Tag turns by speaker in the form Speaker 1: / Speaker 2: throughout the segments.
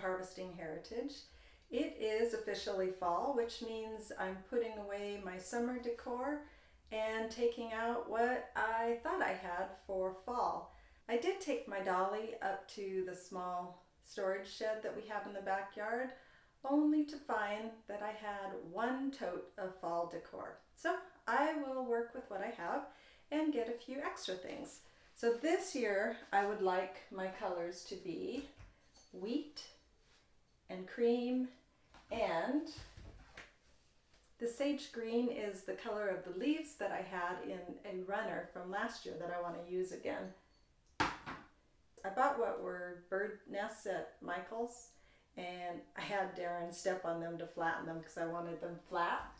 Speaker 1: Harvesting Heritage. It is officially fall, which means I'm putting away my summer decor and taking out what I thought I had for fall. I did take my dolly up to the small storage shed that we have in the backyard, only to find that I had one tote of fall decor. So I will work with what I have and get a few extra things. So this year I would like my colors to be wheat and cream, and the sage green is the color of the leaves that I had in a runner from last year that I want to use again. I bought what were bird nests at Michael's, and I had Darren step on them to flatten them because I wanted them flat.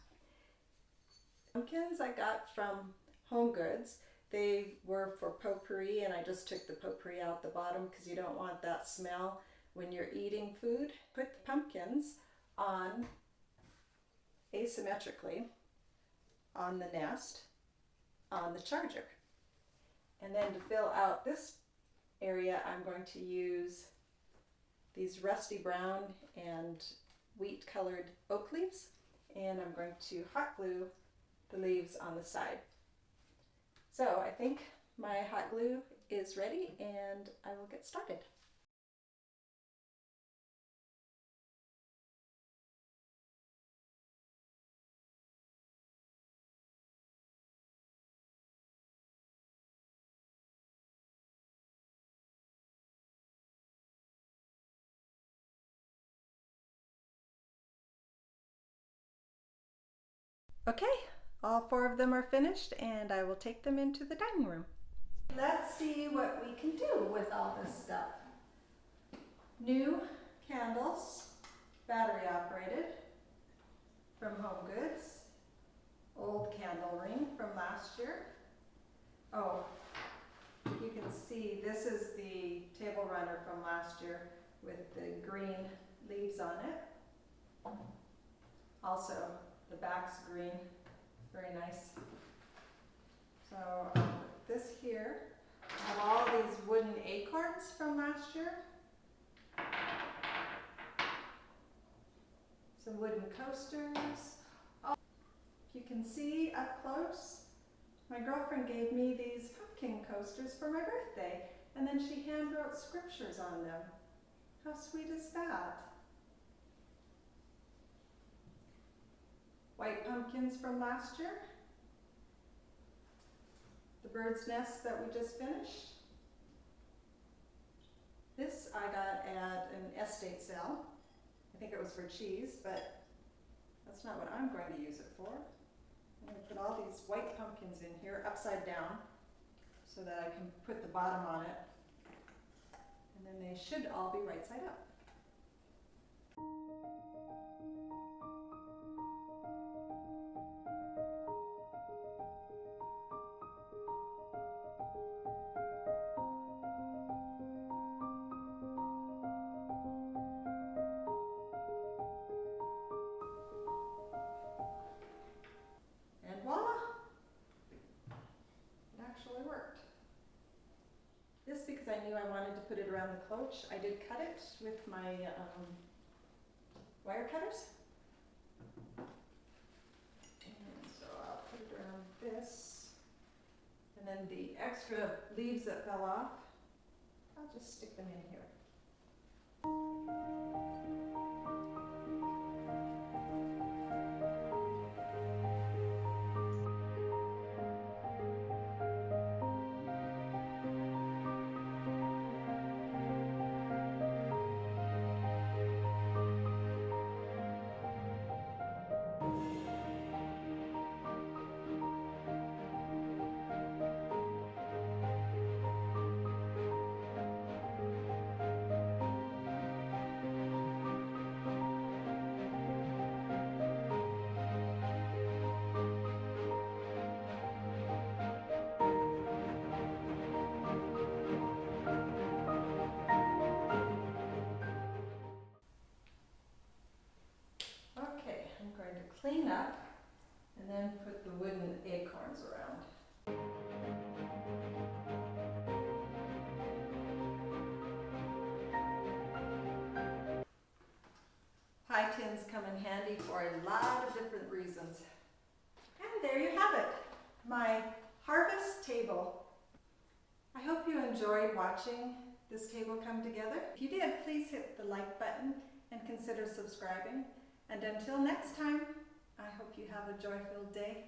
Speaker 1: Pumpkins I got from Home Goods. They were for potpourri, and I just took the potpourri out the bottom because you don't want that smell when you're eating food. Put the pumpkins on asymmetrically on the nest, on the charger. And then to fill out this area, I'm going to use these rusty brown and wheat colored oak leaves, and I'm going to hot glue the leaves on the side. So I think my hot glue is ready and I will get started. Okay, all four of them are finished and I will take them into the dining room. Let's see what we can do with all this stuff. New candles, battery operated, from Home Goods. Old candle ring from last year. Oh, you can see this is the table runner from last year with the green leaves on it. Also, the back's green, very nice. So I'll put this here. I have all these wooden acorns from last year. Some wooden coasters. Oh, you can see up close, my girlfriend gave me these pumpkin coasters for my birthday, and then she hand wrote scriptures on them. How sweet is that? White pumpkins from last year. The bird's nest that we just finished. This I got at an estate sale. I think it was for cheese, but that's not what I'm going to use it for. I'm going to put all these white pumpkins in here upside down so that I can put the bottom on it. And then they should all be right side up. And voila! It actually worked. This, because I knew I wanted to put it around the cloche, I did cut it with my wire cutters. And so I'll put it around this. And then the extra leaves that fell off, I'll just stick them in here. handy for a lot of different reasons. And there you have it, my harvest table. I hope you enjoyed watching this table come together. If you did, please hit the like button and consider subscribing. And until next time, I hope you have a joy-filled day.